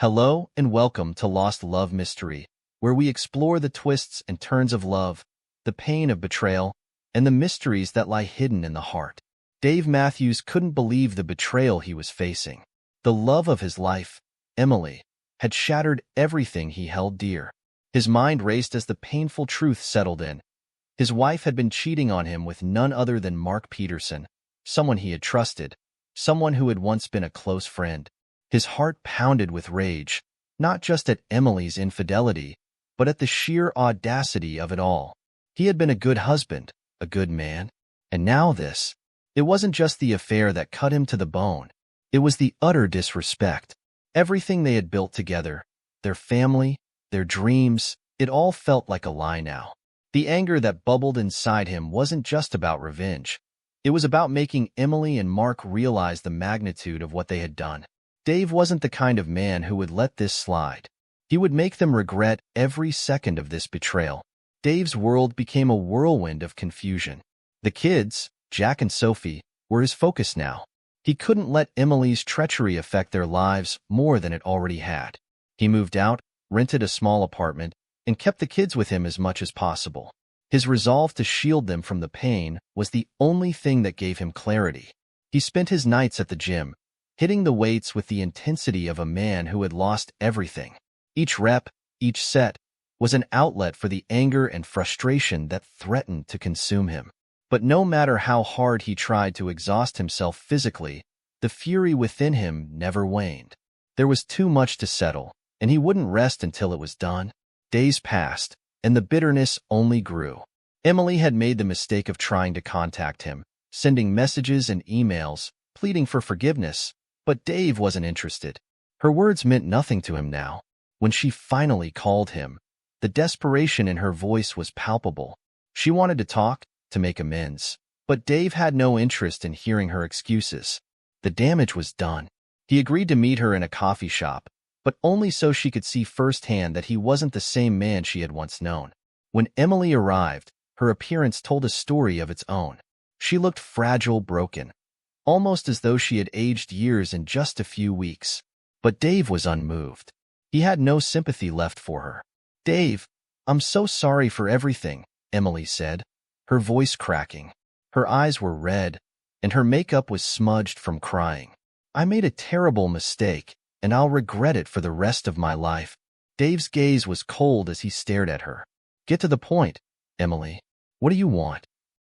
Hello and welcome to Lost Love Mystery, where we explore the twists and turns of love, the pain of betrayal, and the mysteries that lie hidden in the heart. Dave Matthews couldn't believe the betrayal he was facing. The love of his life, Emily, had shattered everything he held dear. His mind raced as the painful truth settled in. His wife had been cheating on him with none other than Mark Peterson, someone he had trusted, someone who had once been a close friend. His heart pounded with rage, not just at Emily's infidelity, but at the sheer audacity of it all. He had been a good husband, a good man, and now this. It wasn't just the affair that cut him to the bone. It was the utter disrespect. Everything they had built together, their family, their dreams, it all felt like a lie now. The anger that bubbled inside him wasn't just about revenge. It was about making Emily and Mark realize the magnitude of what they had done. Dave wasn't the kind of man who would let this slide. He would make them regret every second of this betrayal. Dave's world became a whirlwind of confusion. The kids, Jack and Sophie, were his focus now. He couldn't let Emily's treachery affect their lives more than it already had. He moved out, rented a small apartment, and kept the kids with him as much as possible. His resolve to shield them from the pain was the only thing that gave him clarity. He spent his nights at the gym, hitting the weights with the intensity of a man who had lost everything. Each rep, each set, was an outlet for the anger and frustration that threatened to consume him. But no matter how hard he tried to exhaust himself physically, the fury within him never waned. There was too much to settle, and he wouldn't rest until it was done. Days passed, and the bitterness only grew. Emily had made the mistake of trying to contact him, sending messages and emails, pleading for forgiveness, but Dave wasn't interested. Her words meant nothing to him now. When she finally called him, the desperation in her voice was palpable. She wanted to talk, to make amends, but Dave had no interest in hearing her excuses. The damage was done. He agreed to meet her in a coffee shop, but only so she could see firsthand that he wasn't the same man she had once known. When Emily arrived, her appearance told a story of its own. She looked fragile, broken, almost as though she had aged years in just a few weeks. But Dave was unmoved. He had no sympathy left for her. "Dave, I'm so sorry for everything," Emily said, her voice cracking. Her eyes were red, and her makeup was smudged from crying. "I made a terrible mistake, and I'll regret it for the rest of my life." Dave's gaze was cold as he stared at her. "Get to the point, Emily. What do you want?"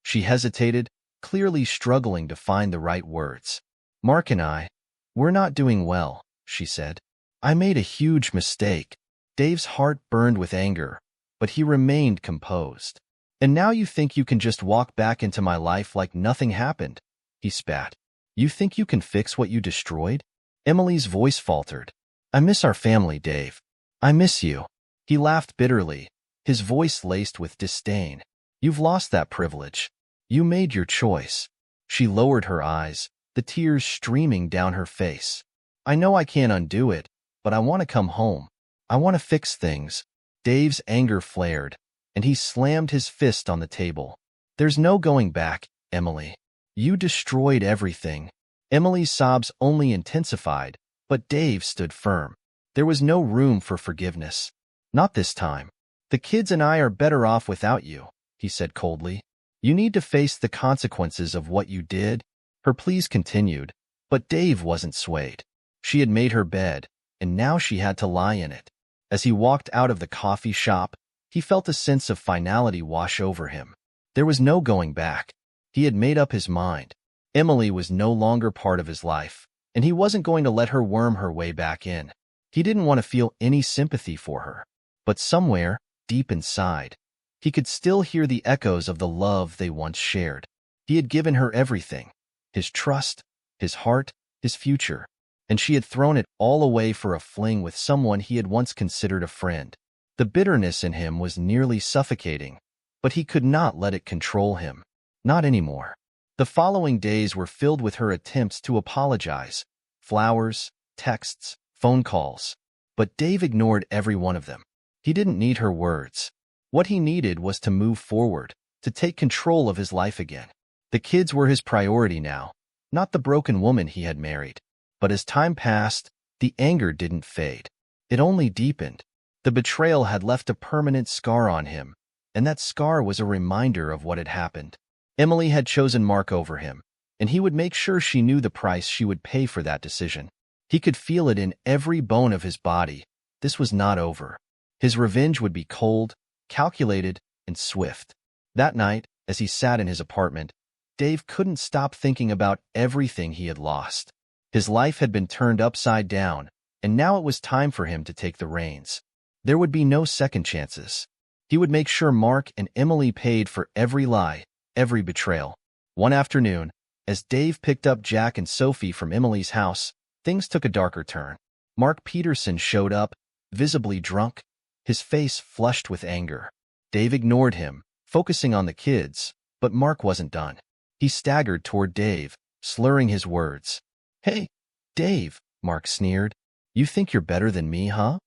She hesitated, clearly struggling to find the right words. "Mark and we're not doing well," she said. "I made a huge mistake." Dave's heart burned with anger, but he remained composed. "And now you think you can just walk back into my life like nothing happened?" he spat. "You think you can fix what you destroyed?" Emily's voice faltered. "I miss our family, Dave. I miss you." He laughed bitterly, his voice laced with disdain. "You've lost that privilege. You made your choice." She lowered her eyes, the tears streaming down her face. "I know I can't undo it, but I want to come home. I want to fix things." Dave's anger flared, and he slammed his fist on the table. "There's no going back, Emily. You destroyed everything." Emily's sobs only intensified, but Dave stood firm. There was no room for forgiveness. "Not this time. The kids and I are better off without you," he said coldly. "You need to face the consequences of what you did." Her pleas continued, but Dave wasn't swayed. She had made her bed, and now she had to lie in it. As he walked out of the coffee shop, he felt a sense of finality wash over him. There was no going back. He had made up his mind. Emily was no longer part of his life, and he wasn't going to let her worm her way back in. He didn't want to feel any sympathy for her. But somewhere, deep inside, he could still hear the echoes of the love they once shared. He had given her everything, his trust, his heart, his future, and she had thrown it all away for a fling with someone he had once considered a friend. The bitterness in him was nearly suffocating, but he could not let it control him. Not anymore. The following days were filled with her attempts to apologize. Flowers, texts, phone calls. But Dave ignored every one of them. He didn't need her words. What he needed was to move forward, to take control of his life again. The kids were his priority now, not the broken woman he had married. But as time passed, The anger didn't fade. It only deepened. The betrayal had left a permanent scar on him, and that scar was a reminder of what had happened. Emily had chosen Mark over him, and he would make sure she knew the price she would pay for that decision. He could feel it in every bone of his body. This was not over. His revenge would be cold, calculated, and swift. That night, as he sat in his apartment, Dave couldn't stop thinking about everything he had lost. His life had been turned upside down, and now it was time for him to take the reins. There would be no second chances. He would make sure Mark and Emily paid for every lie, every betrayal. One afternoon, as Dave picked up Jack and Sophie from Emily's house, things took a darker turn. Mark Peterson showed up, visibly drunk, his face flushed with anger. Dave ignored him, focusing on the kids, but Mark wasn't done. He staggered toward Dave, slurring his words. "Hey, Dave," Mark sneered. "You think you're better than me, huh?"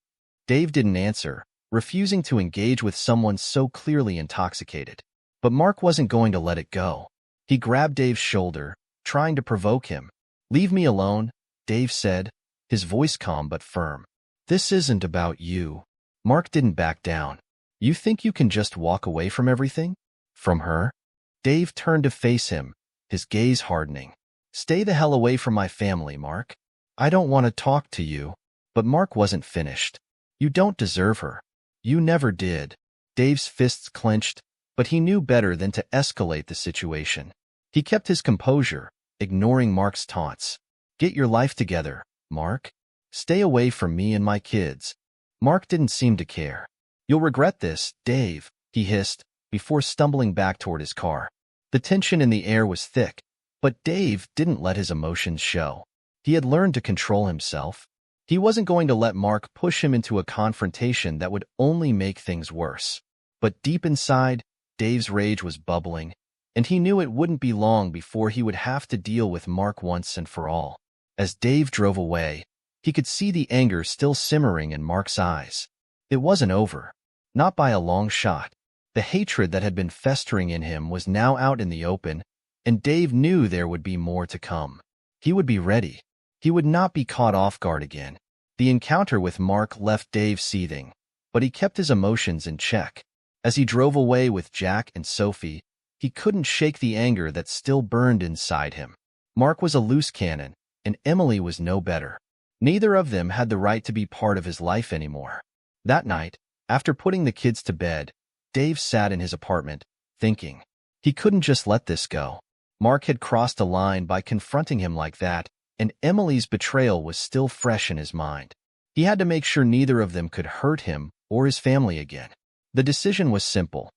Dave didn't answer, refusing to engage with someone so clearly intoxicated. But Mark wasn't going to let it go. He grabbed Dave's shoulder, trying to provoke him. "Leave me alone," Dave said, his voice calm but firm. "This isn't about you." Mark didn't back down. "You think you can just walk away from everything? From her?" Dave turned to face him, his gaze hardening. "Stay the hell away from my family, Mark. I don't want to talk to you." But Mark wasn't finished. "You don't deserve her. You never did." Dave's fists clenched, but he knew better than to escalate the situation. He kept his composure, ignoring Mark's taunts. "Get your life together, Mark. Stay away from me and my kids." Mark didn't seem to care. "You'll regret this, Dave," he hissed, before stumbling back toward his car. The tension in the air was thick, but Dave didn't let his emotions show. He had learned to control himself. He wasn't going to let Mark push him into a confrontation that would only make things worse. But deep inside, Dave's rage was bubbling, and he knew it wouldn't be long before he would have to deal with Mark once and for all. As Dave drove away, he could see the anger still simmering in Mark's eyes. It wasn't over. Not by a long shot. The hatred that had been festering in him was now out in the open, and Dave knew there would be more to come. He would be ready. He would not be caught off guard again. The encounter with Mark left Dave seething, but he kept his emotions in check. As he drove away with Jack and Sophie, he couldn't shake the anger that still burned inside him. Mark was a loose cannon, and Emily was no better. Neither of them had the right to be part of his life anymore. That night, after putting the kids to bed, Dave sat in his apartment, thinking. He couldn't just let this go. Mark had crossed a line by confronting him like that, and Emily's betrayal was still fresh in his mind. He had to make sure neither of them could hurt him or his family again. The decision was simple.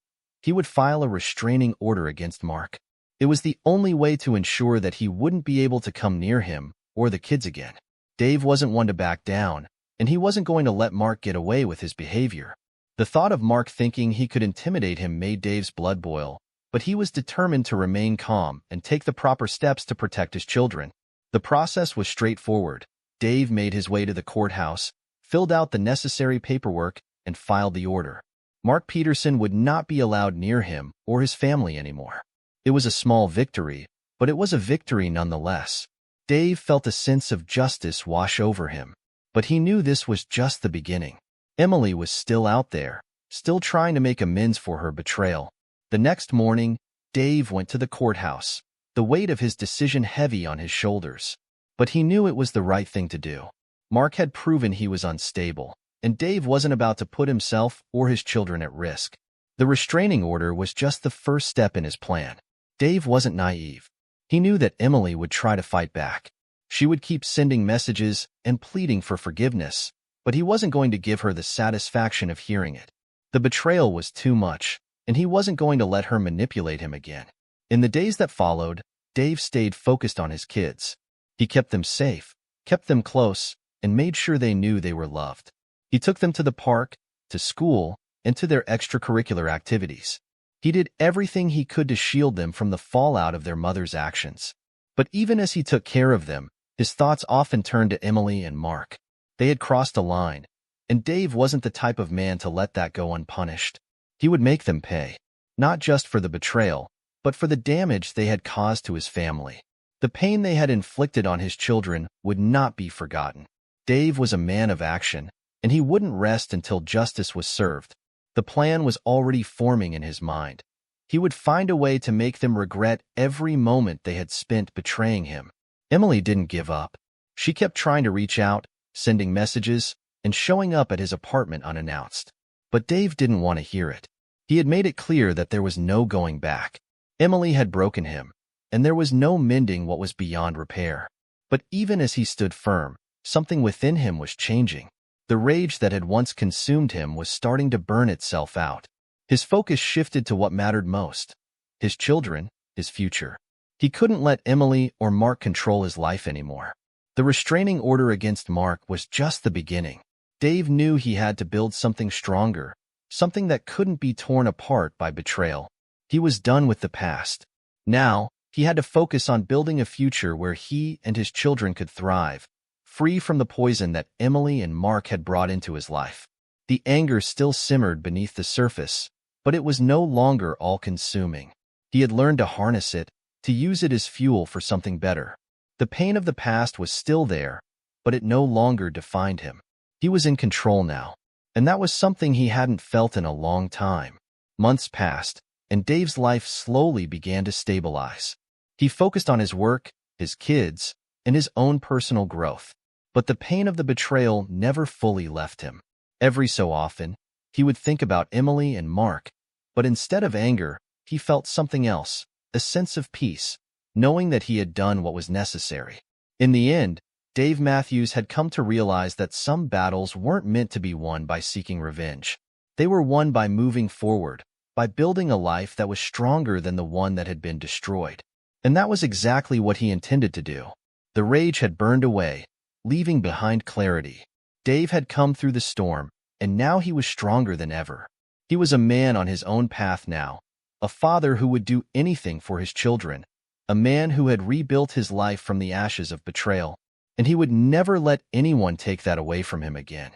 He would file a restraining order against Mark. It was the only way to ensure that he wouldn't be able to come near him or the kids again. Dave wasn't one to back down, and he wasn't going to let Mark get away with his behavior. The thought of Mark thinking he could intimidate him made Dave's blood boil, but he was determined to remain calm and take the proper steps to protect his children. The process was straightforward. Dave made his way to the courthouse, filled out the necessary paperwork, and filed the order. Mark Peterson would not be allowed near him or his family anymore. It was a small victory, but it was a victory nonetheless. Dave felt a sense of justice wash over him, but he knew this was just the beginning. Emily was still out there, still trying to make amends for her betrayal. The next morning, Dave went to the courthouse, the weight of his decision heavy on his shoulders. But he knew it was the right thing to do. Mark had proven he was unstable, and Dave wasn't about to put himself or his children at risk. The restraining order was just the first step in his plan. Dave wasn't naive. He knew that Emily would try to fight back. She would keep sending messages and pleading for forgiveness, but he wasn't going to give her the satisfaction of hearing it. The betrayal was too much, and he wasn't going to let her manipulate him again. In the days that followed, Dave stayed focused on his kids. He kept them safe, kept them close, and made sure they knew they were loved. He took them to the park, to school, and to their extracurricular activities. He did everything he could to shield them from the fallout of their mother's actions. But even as he took care of them, his thoughts often turned to Emily and Mark. They had crossed a line, and Dave wasn't the type of man to let that go unpunished. He would make them pay, not just for the betrayal, but for the damage they had caused to his family. The pain they had inflicted on his children would not be forgotten. Dave was a man of action, and he wouldn't rest until justice was served. The plan was already forming in his mind. He would find a way to make them regret every moment they had spent betraying him. Emily didn't give up. She kept trying to reach out, sending messages, and showing up at his apartment unannounced. But Dave didn't want to hear it. He had made it clear that there was no going back. Emily had broken him, and there was no mending what was beyond repair. But even as he stood firm, something within him was changing. The rage that had once consumed him was starting to burn itself out. His focus shifted to what mattered most: his children, his future. He couldn't let Emily or Mark control his life anymore. The restraining order against Mark was just the beginning. Dave knew he had to build something stronger, something that couldn't be torn apart by betrayal. He was done with the past. Now, he had to focus on building a future where he and his children could thrive, free from the poison that Emily and Mark had brought into his life. The anger still simmered beneath the surface, but it was no longer all-consuming. He had learned to harness it, to use it as fuel for something better. The pain of the past was still there, but it no longer defined him. He was in control now, and that was something he hadn't felt in a long time. Months passed, and Dave's life slowly began to stabilize. He focused on his work, his kids, and his own personal growth. But the pain of the betrayal never fully left him. Every so often, he would think about Emily and Mark, but instead of anger, he felt something else, a sense of peace, knowing that he had done what was necessary. In the end, Dave Matthews had come to realize that some battles weren't meant to be won by seeking revenge. They were won by moving forward, by building a life that was stronger than the one that had been destroyed. And that was exactly what he intended to do. The rage had burned away, leaving behind clarity. Dave had come through the storm, and now he was stronger than ever. He was a man on his own path now, a father who would do anything for his children, a man who had rebuilt his life from the ashes of betrayal, and he would never let anyone take that away from him again.